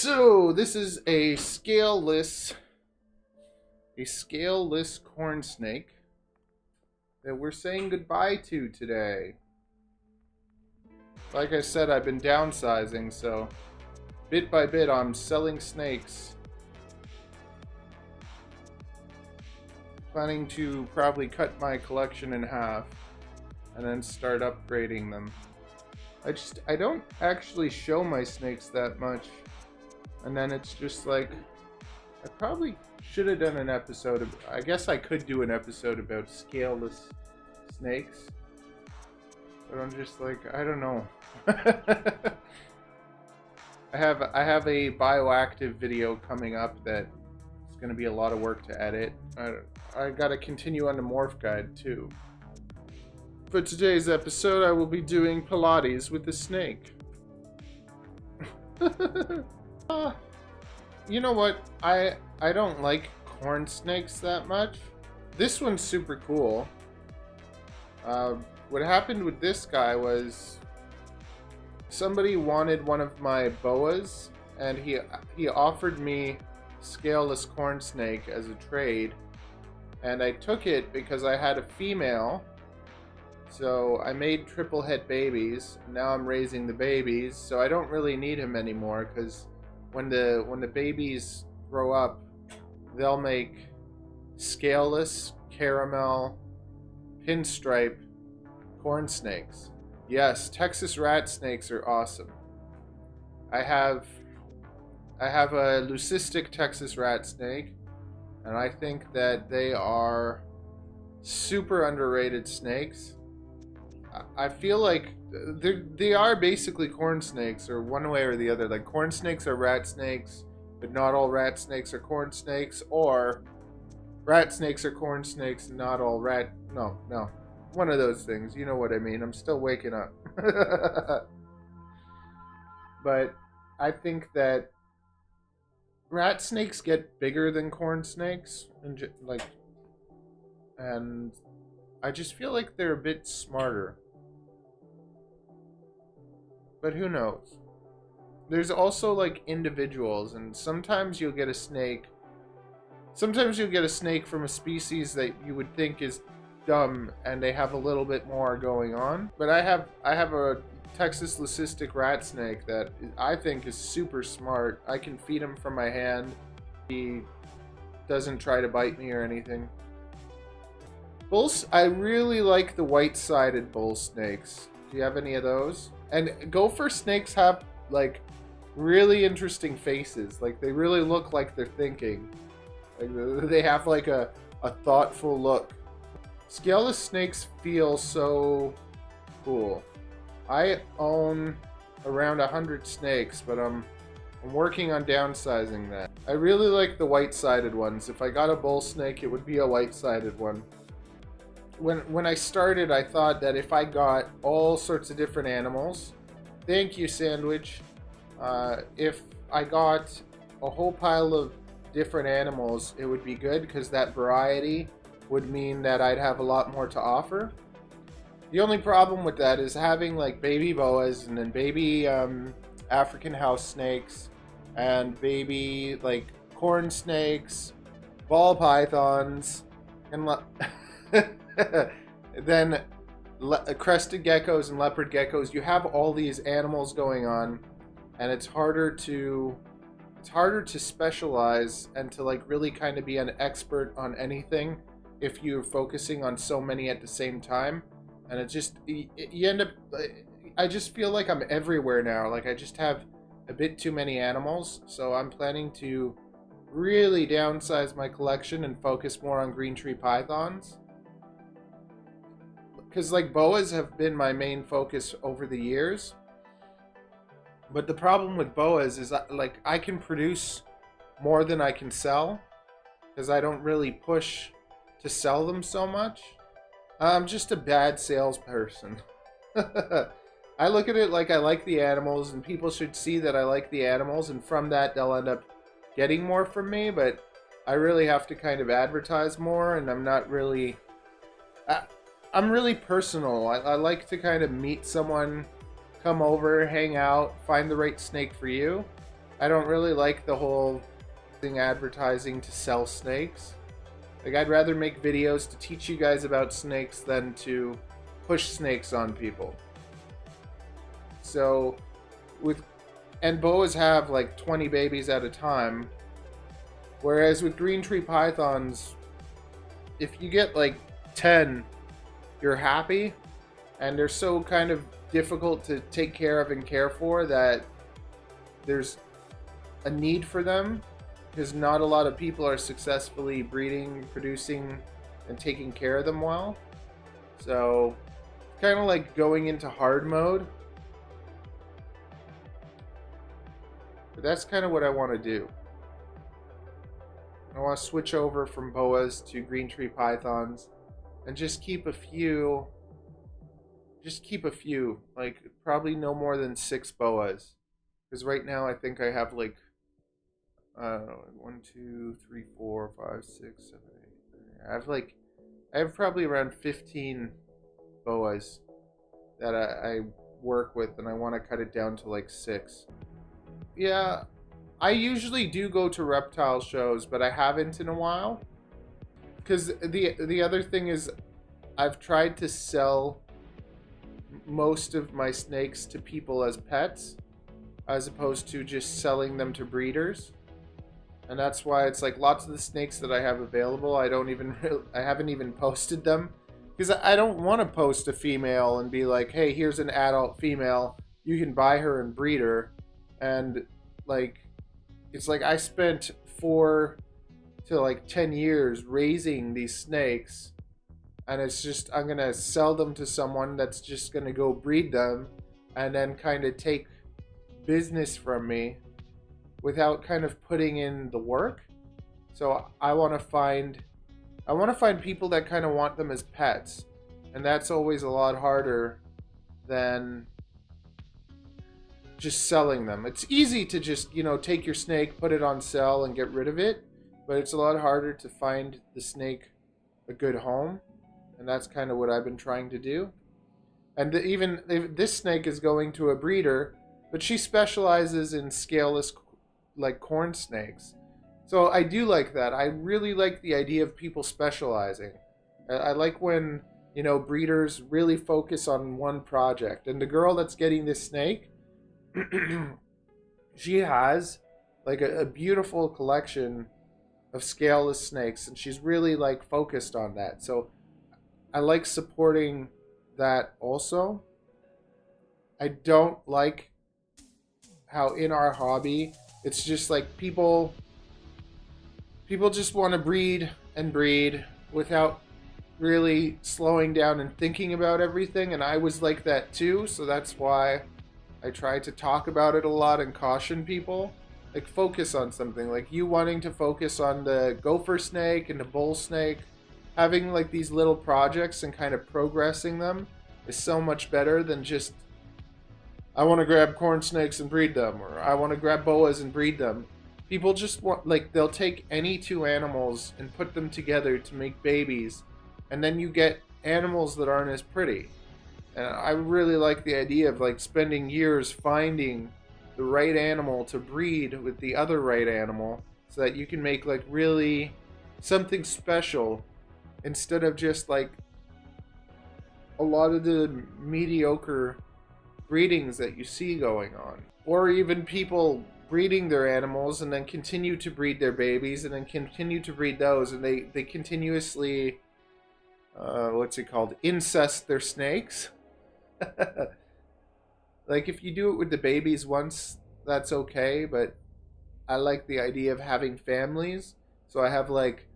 So this is a scaleless corn snake that we're saying goodbye to today. Like I said, I've been downsizing, so bit by bit I'm selling snakes. Planning to probably cut my collection in half and then start upgrading them. I don't actually show my snakes that much. And then it's just like, I probably should have done an episode of, I guess I could do an episode about scaleless snakes. But I'm just like, I don't know. I have a bioactive video coming up that it's going to be a lot of work to edit. I got to continue on the morph guide too. For today's episode, I will be doing Pilates with the snake. You know what? I don't like corn snakes that much. This one's super cool. What happened with this guy was somebody wanted one of my boas, and he offered me scaleless corn snake as a trade, and I took it because I had a female. So I made triple het babies. Now I'm raising the babies, so I don't really need him anymore because when the babies grow up, they'll make scaleless caramel pinstripe corn snakes. Yes, Texas rat snakes are awesome. I have a leucistic Texas rat snake, and I think that they are super underrated snakes. I feel like they are basically corn snakes, or one way or the other. Like, corn snakes are rat snakes, but not all rat snakes are corn snakes, or rat snakes are corn snakes and not all rat... No. One of those things. You know what I mean. I'm still waking up. But I think that rat snakes get bigger than corn snakes, and I just feel like they're a bit smarter. But who knows? There's also like individuals, and sometimes you'll get a snake. Sometimes you'll get a snake from a species that you would think is dumb, and they have a little bit more going on. But I have a Texas leucistic rat snake that I think is super smart. I can feed him from my hand. He doesn't try to bite me or anything. Bulls, I really like the white-sided bull snakes. Do you have any of those? And gopher snakes have like really interesting faces. Like, they really look like they're thinking. Like, they have like a thoughtful look. Scaleless snakes feel so cool. I own around 100 snakes, but I'm working on downsizing that. I really like the white-sided ones. If I got a bull snake, it would be a white-sided one. When I started, I thought that if I got all sorts of different animals, thank you, Sandwich. If I got a whole pile of different animals, it would be good because that variety would mean that I'd have a lot more to offer. The only problem with that is having like baby boas and then baby African house snakes and baby like corn snakes, ball pythons, and then crested geckos and leopard geckos. You have all these animals going on, and it's harder to specialize and to like really kind of be an expert on anything if you're focusing on so many at the same time. And it just, you end up, I just feel like I'm everywhere now. Like, I just have a bit too many animals, so I'm planning to really downsize my collection and focus more on green tree pythons. Because like boas have been my main focus over the years. But the problem with boas is like I can produce more than I can sell because I don't really push to sell them so much. I'm just a bad salesperson. I look at it like I like the animals, and people should see that I like the animals, and from that they'll end up getting more from me, but I really have to kind of advertise more, and I'm not really... I'm really personal. I like to kind of meet someone, come over, hang out, find the right snake for you, I don't really like the whole thing advertising to sell snakes. Like, I'd rather make videos to teach you guys about snakes than to push snakes on people. So, and boas have like 20 babies at a time, whereas with green tree pythons, if you get like 10, you're happy, and they're so kind of difficult to take care of and care for that there's a need for them, because not a lot of people are successfully breeding, producing, and taking care of them well. So, kind of like going into hard mode. But that's kind of what I want to do. I want to switch over from boas to green tree pythons and just keep a few. Like, probably no more than 6 boas. Because right now I think I have like 1, 2, 3, 4, 5, 6, 7, 8. I have probably around 15 boas that I work with, and I want to cut it down to like 6. Yeah, I usually do go to reptile shows, but I haven't in a while. Because the other thing is, I've tried to sell most of my snakes to people as pets, as opposed to just selling them to breeders. And that's why it's like lots of the snakes that I have available, I haven't even posted them, because I don't want to post a female and be like, hey, here's an adult female, you can buy her and breed her. And like, it's like I spent 4 to like 10 years raising these snakes, and it's just, I'm gonna sell them to someone that's just gonna go breed them and then kind of take business from me without kind of putting in the work. So I want to find people that kind of want them as pets, and that's always a lot harder than just selling them. It's easy to just, take your snake, put it on sale and get rid of it, but it's a lot harder to find the snake a good home, and that's kind of what I've been trying to do. And this snake is going to a breeder, but she specializes in scaleless, like, corn snakes. So I do like that. I really like the idea of people specializing. I like when, breeders really focus on one project. And the girl that's getting this snake, she has like a beautiful collection of scaleless snakes, and she's really like focused on that. So I like supporting that also. I don't like how in our hobby it's just like people just want to breed and breed without really slowing down and thinking about everything, and I was like that too. So that's why I try to talk about it a lot and caution people. Like, focus on something. Like, you wanting to focus on the gopher snake and the bull snake, having like these little projects and kind of progressing them is so much better than just, I want to grab corn snakes and breed them, or I want to grab boas and breed them. People just want, like, they'll take any 2 animals and put them together to make babies, and then you get animals that aren't as pretty. And I really like the idea of like spending years finding the right animal to breed with the other right animal, so that you can make like really something special, instead of just like a lot of the mediocre breedings that you see going on. Or even people breeding their animals and then continue to breed their babies and then continue to breed those, and they continuously incest their snakes. Like, if you do it with the babies once, that's okay, but I like the idea of having families. So I have like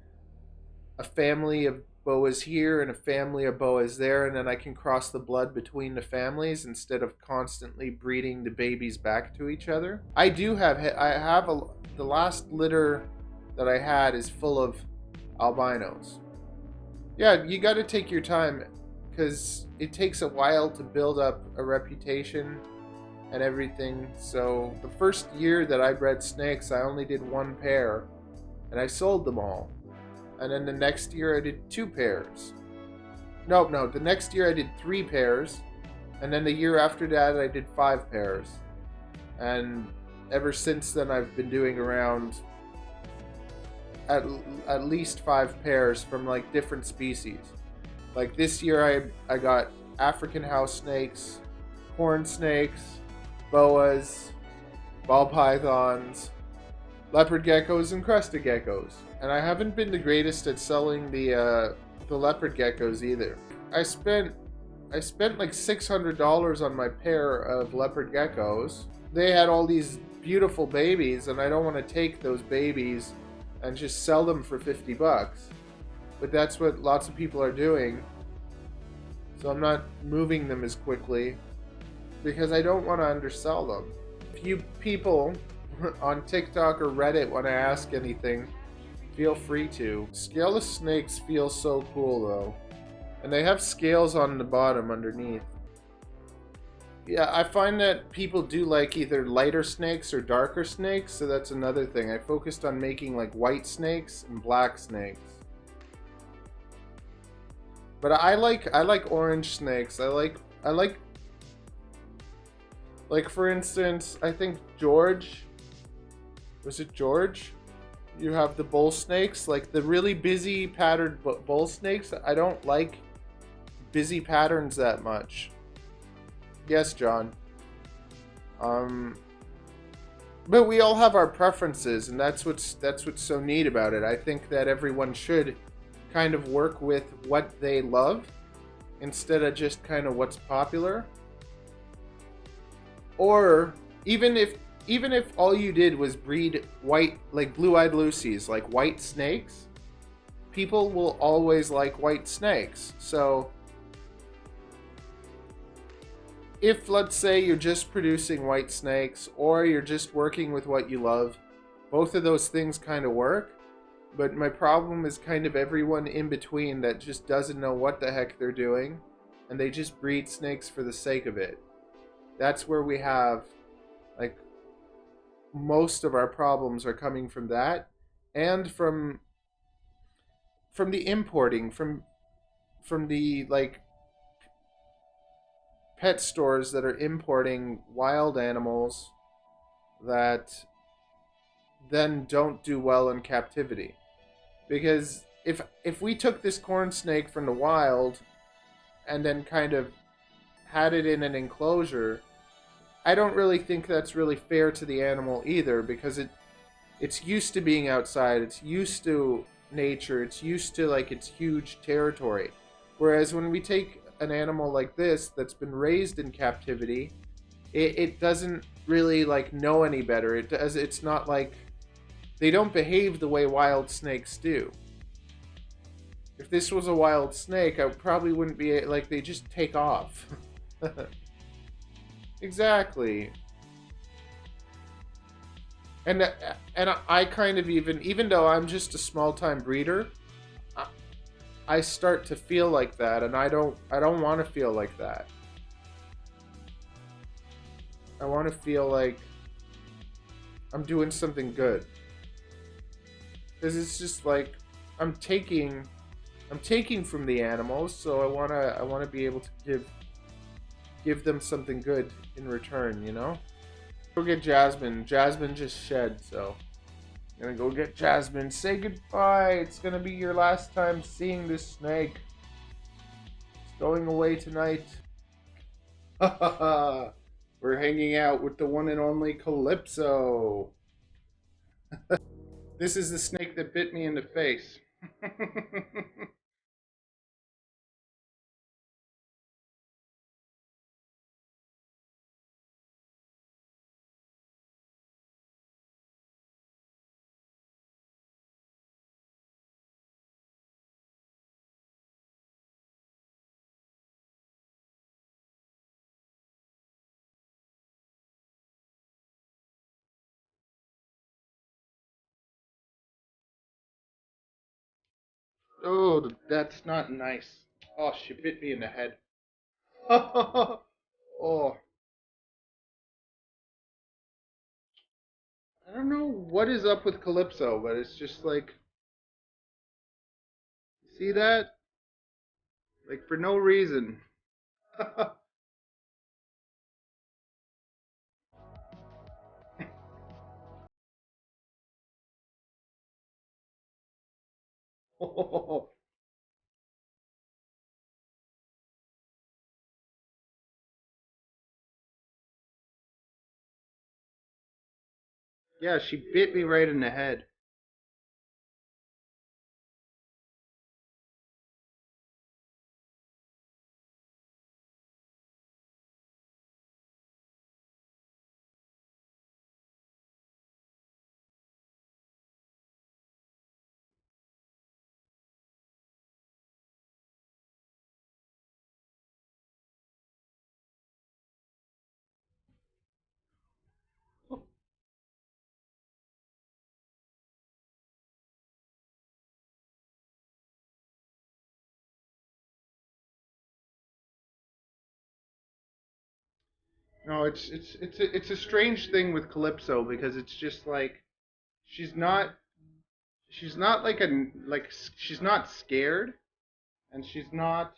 a family of boas here and a family of boas there, and then I can cross the blood between the families instead of constantly breeding the babies back to each other. The last litter that I had is full of albinos. Yeah, you got to take your time, because it takes a while to build up a reputation and everything. So the first year that I bred snakes, I only did 1 pair, and I sold them all. And then the next year I did 2 pairs. No, the next year I did 3 pairs. And then the year after that I did 5 pairs. And ever since then, I've been doing around at, at least 5 pairs from like different species. Like this year, I got African house snakes, corn snakes, boas, ball pythons, leopard geckos, and crested geckos. And I haven't been the greatest at selling the leopard geckos either. I spent like $600 on my pair of leopard geckos. They had all these beautiful babies, and I don't want to take those babies and just sell them for 50 bucks. But that's what lots of people are doing. So I'm not moving them as quickly because I don't want to undersell them. If you people on TikTok or Reddit want to ask anything, feel free to. Scaleless snakes feel so cool though. And they have scales on the bottom underneath. Yeah, I find that people do like either lighter snakes or darker snakes, so that's another thing. I focused on making like white snakes and black snakes. But I like orange snakes. I like for instance, I think George, was it George? You have the bull snakes, like the really busy patterned bull snakes. I don't like busy patterns that much. Yes, John. But we all have our preferences, and that's what's so neat about it. I think that everyone should kind of work with what they love instead of just kind of what's popular. Or even if all you did was breed white, like blue-eyed Lucies, like white snakes, people will always like white snakes. So if, let's say, you're just producing white snakes or you're just working with what you love, both of those things kind of work. But my problem is kind of everyone in between that just doesn't know what the heck they're doing, and they just breed snakes for the sake of it. That's where we have, like, most of our problems are coming from that, and from the importing, from the, like, pet stores that are importing wild animals that then don't do well in captivity. Because if we took this corn snake from the wild and then kind of had it in an enclosure, I don't really think that's really fair to the animal either, because it's used to being outside, it's used to nature, it's used to like its huge territory. Whereas when we take an animal like this that's been raised in captivity, it doesn't really like know any better. It's not like, they don't behave the way wild snakes do. If this was a wild snake, I probably wouldn't be like, they just take off. Exactly. And I kind of even though I'm just a small time breeder, I start to feel like that, and I don't want to feel like that. I want to feel like I'm doing something good. Because it's just like I'm taking from the animals, so I wanna be able to give them something good in return, you know? Go get Jasmine. Jasmine just shed, so I'm gonna go get Jasmine. Say goodbye. It's gonna be your last time seeing this snake. It's going away tonight. We're hanging out with the one and only Calypso. This is the snake that bit me in the face. Oh, that's not nice. Oh, she bit me in the head. Oh, I don't know what is up with Calypso, but it's just like, see that? Like, for no reason. Yeah, she bit me right in the head. No, it's a strange thing with Calypso because it's just like she's not she's not like she's not scared and she's not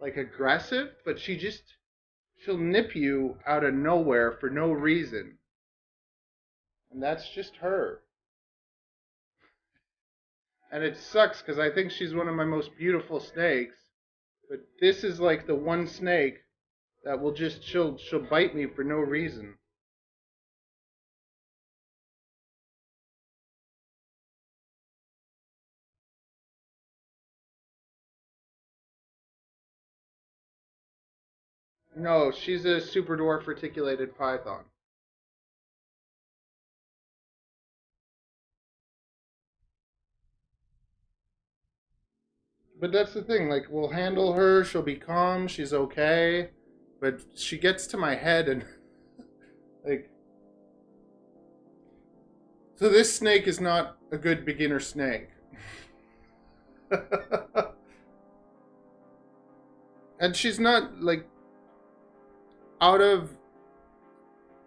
like aggressive, but she'll nip you out of nowhere for no reason. And that's just her. And it sucks because I think she's one of my most beautiful snakes. But this is like the one snake that will just she'll bite me for no reason. No, she's a super dwarf reticulated python. But that's the thing, like we'll handle her, she'll be calm, she's okay. But she gets to my head and like so this snake is not a good beginner snake. And she's not like out of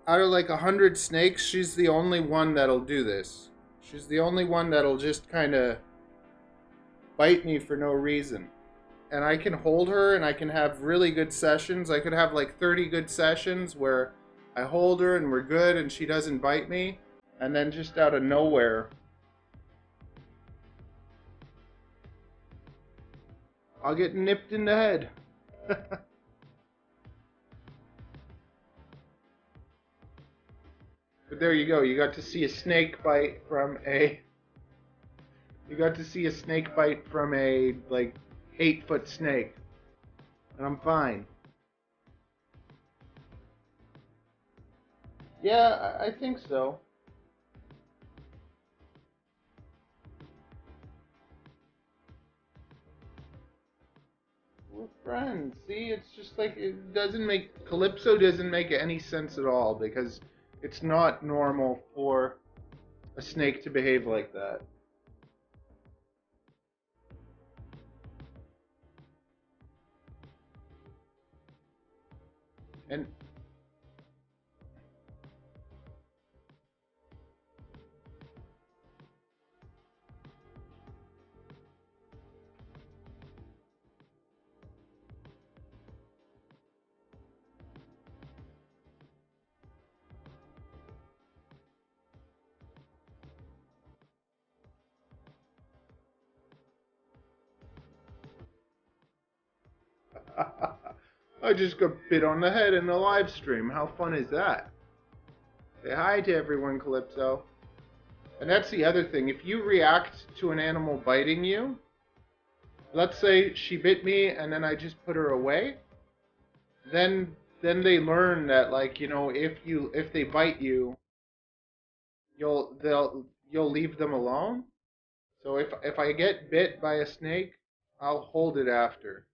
like 100 snakes, she's the only one that'll do this. She's the only one that'll just kind of bite me for no reason. And I can hold her and I can have really good sessions. I could have like 30 good sessions where I hold her and we're good and she doesn't bite me. And then just out of nowhere, I'll get nipped in the head. But there you go. You got to see a snake bite from a. You got to see a snake bite from a like 8 foot snake, and I'm fine. Yeah, I think so. We're friends. See, it's just like it doesn't make Calypso doesn't make any sense at all because it's not normal for a snake to behave like that. And I just got bit on the head in the live stream. How fun is that? Say hi to everyone, Calypso. And that's the other thing. If you react to an animal biting you, let's say she bit me and then I just put her away, then they learn that like, if they bite you, you'll leave them alone. So if I get bit by a snake, I'll hold it after.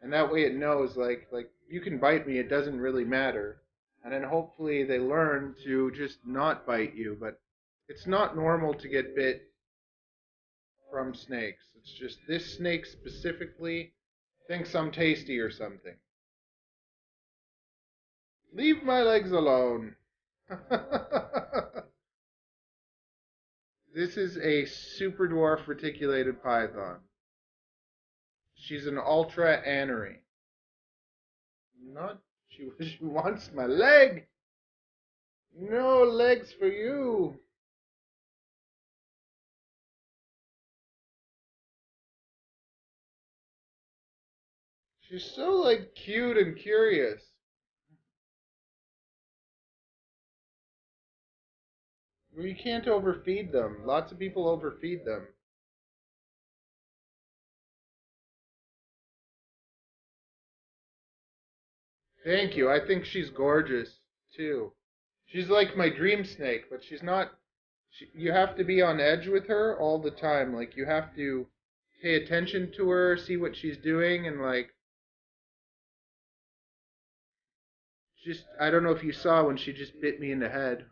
And that way it knows like you can bite me, it doesn't really matter. And then hopefully they learn to just not bite you, but it's not normal to get bit from snakes. It's just this snake specifically thinks I'm tasty or something. Leave my legs alone. This is a super dwarf reticulated python. She's an ultra anery. Not she wants my leg. No legs for you. She's so like cute and curious. We can't overfeed them. Lots of people overfeed them. Thank you. I think she's gorgeous too. She's like my dream snake, but she's not. You have to be on edge with her all the time. Like you have to pay attention to her, see what she's doing, and like just I don't know if you saw when she just bit me in the head.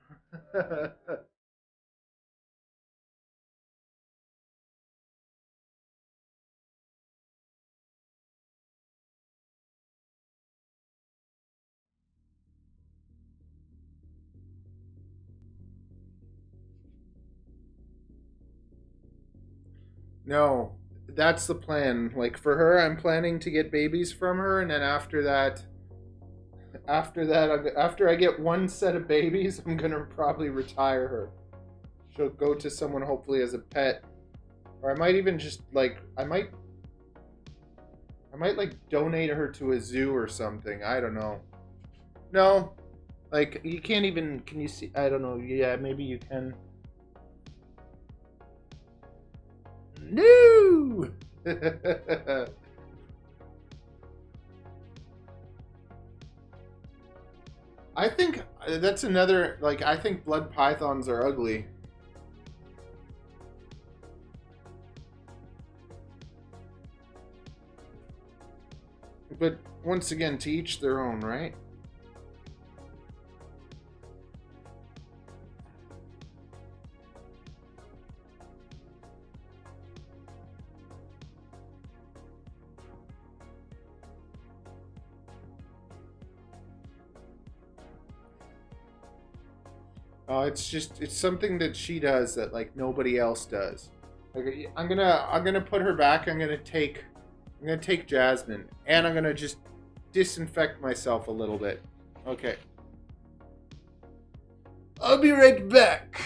No, that's the plan. Like for her, I'm planning to get babies from her, and then after I get one set of babies, I'm gonna probably retire her. She'll go to someone hopefully as a pet, or I might even just like I might like donate her to a zoo or something. I don't know. No, like you can't even. Can you see? I don't know. Yeah, maybe you can. No. I think that's another like I think blood pythons are ugly. But once again, to each their own, right? It's just it's something that she does that like nobody else does. Like I'm gonna put her back. I'm gonna take Jasmine, and I'm gonna just disinfect myself a little bit. Okay, I'll be right back.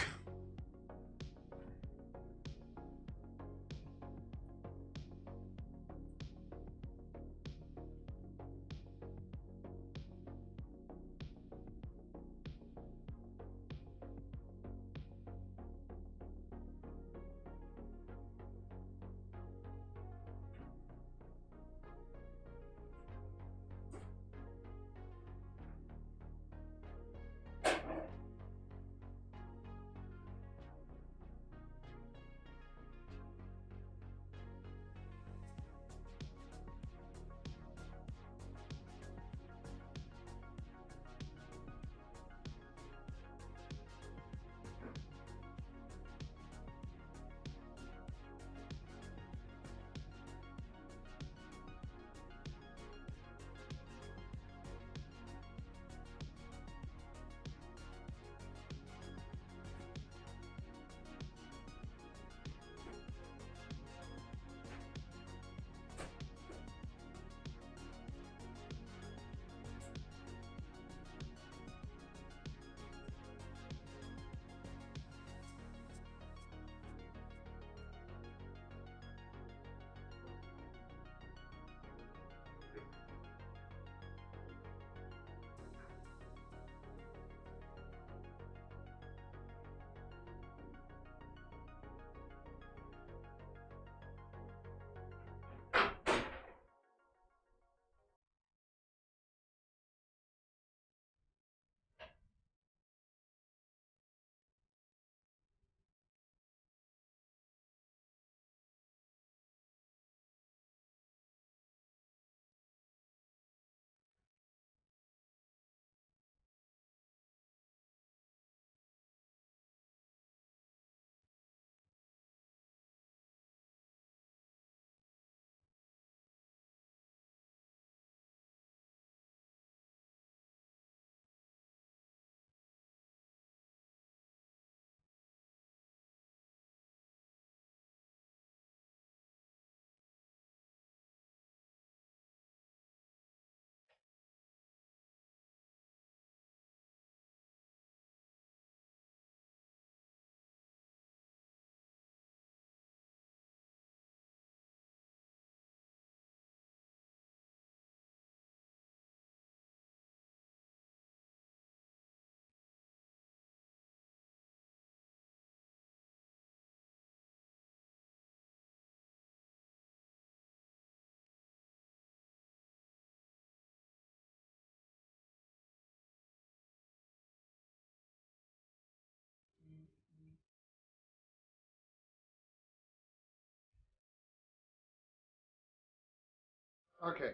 Okay.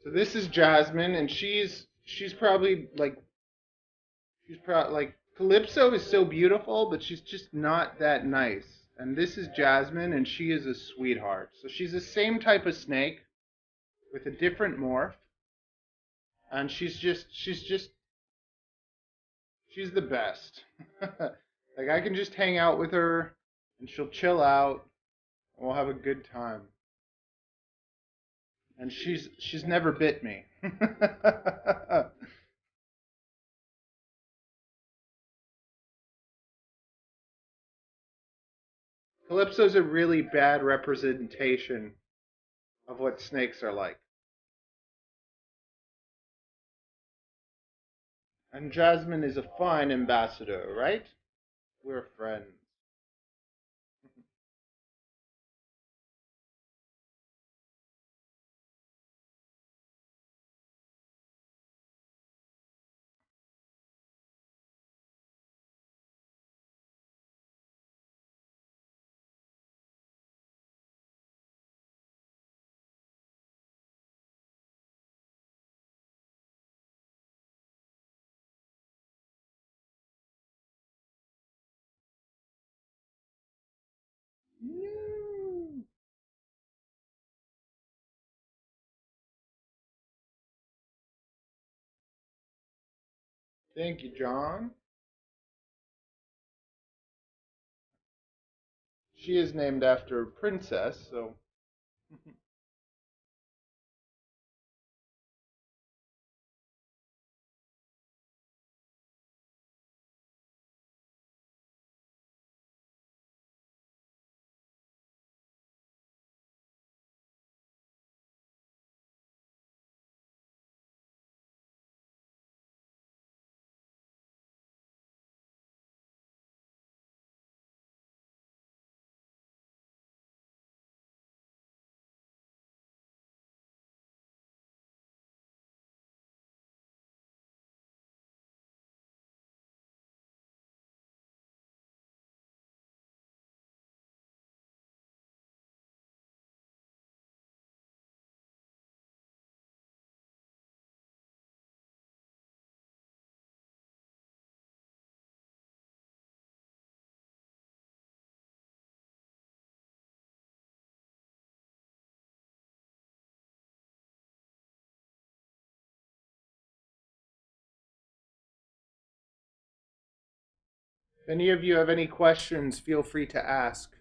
So this is Jasmine, and she's probably like she's probably like Calypso is so beautiful, but she's just not that nice. And this is Jasmine, and she is a sweetheart. So she's the same type of snake with a different morph, and she's the best. Like I can just hang out with her, and she'll chill out, and we'll have a good time. And she's never bit me. Calypso's a really bad representation of what snakes are like. And Jasmine is a fine ambassador, right? We're friends. Mm. Thank you, John. She is named after a princess, so if any of you have any questions, feel free to ask.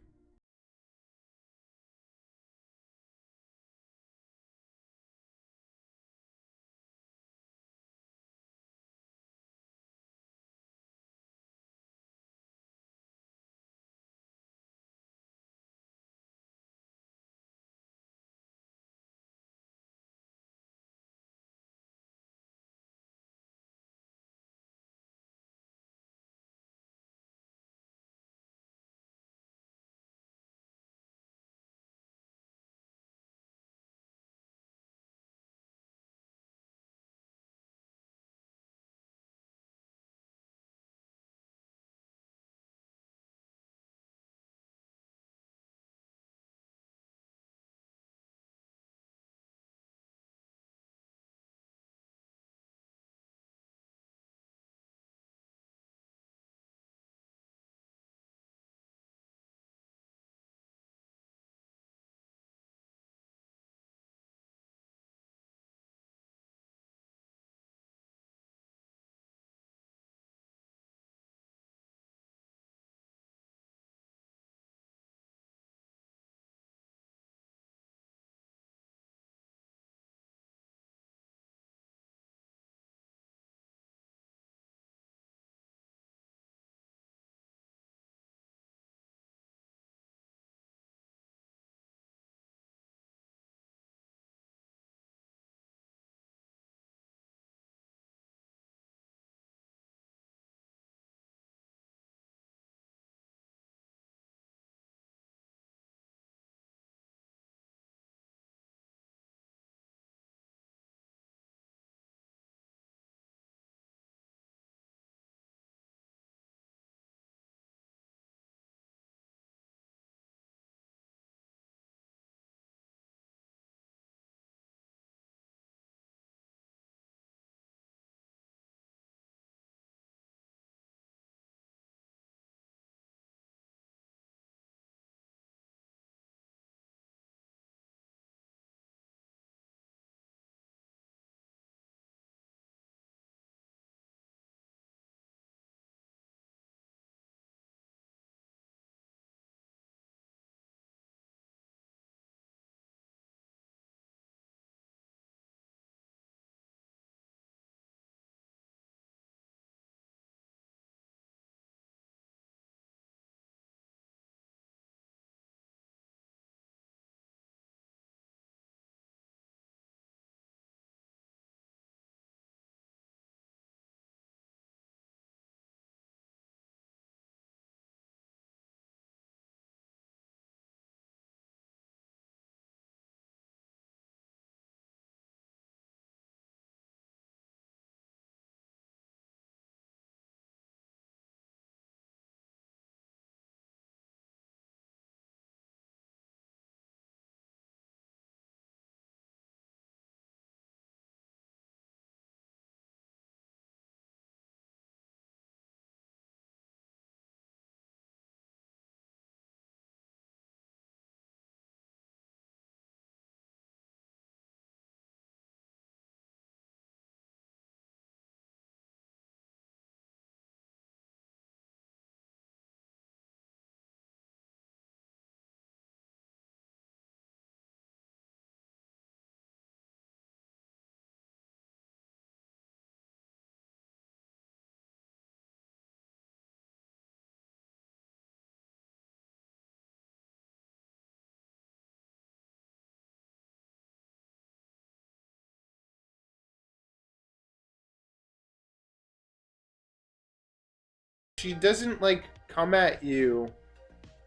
she doesn't like come at you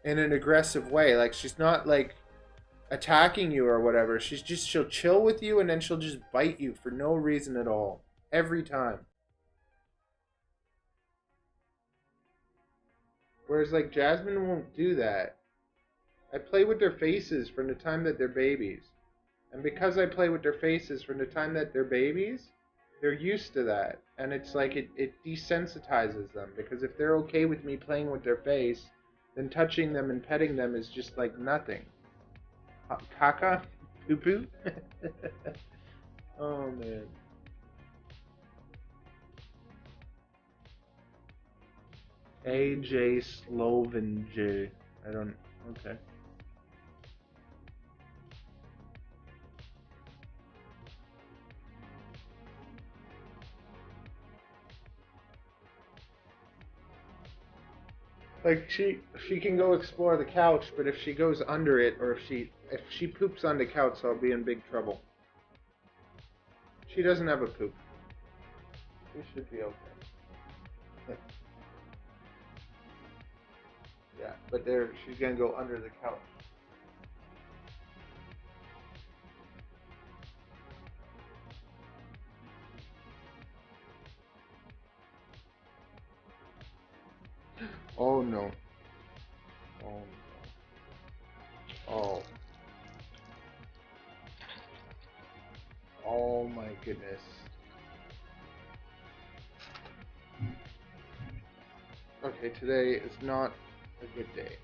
in an aggressive way. Like she's not like attacking you or whatever. She'll chill with you and then she'll just bite you for no reason at all. Every time. Whereas like Jasmine won't do that. I play with their faces from the time that they're babies. And because I play with their faces from the time that they're babies, they're used to that. And it's like it desensitizes them. Because if they're okay with me playing with their face, then touching them and petting them is just like nothing. Caca? Poo poo? Oh man. AJ Slovenj. I don't. Okay. Like she can go explore the couch, but if she goes under it or if she poops on the couch, I'll be in big trouble. She doesn't have a poop. She should be okay. Yeah, but there she's gonna go under the couch. Oh no. Oh no. Oh. Oh my goodness. Okay, today is not a good day.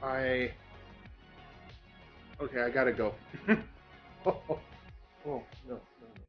I Okay, I gotta go. Oh, oh, oh, no, no, no.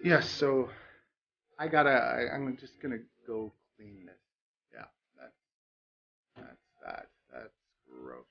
Yes, so I'm just gonna go clean this. Yeah, that's that. That's gross.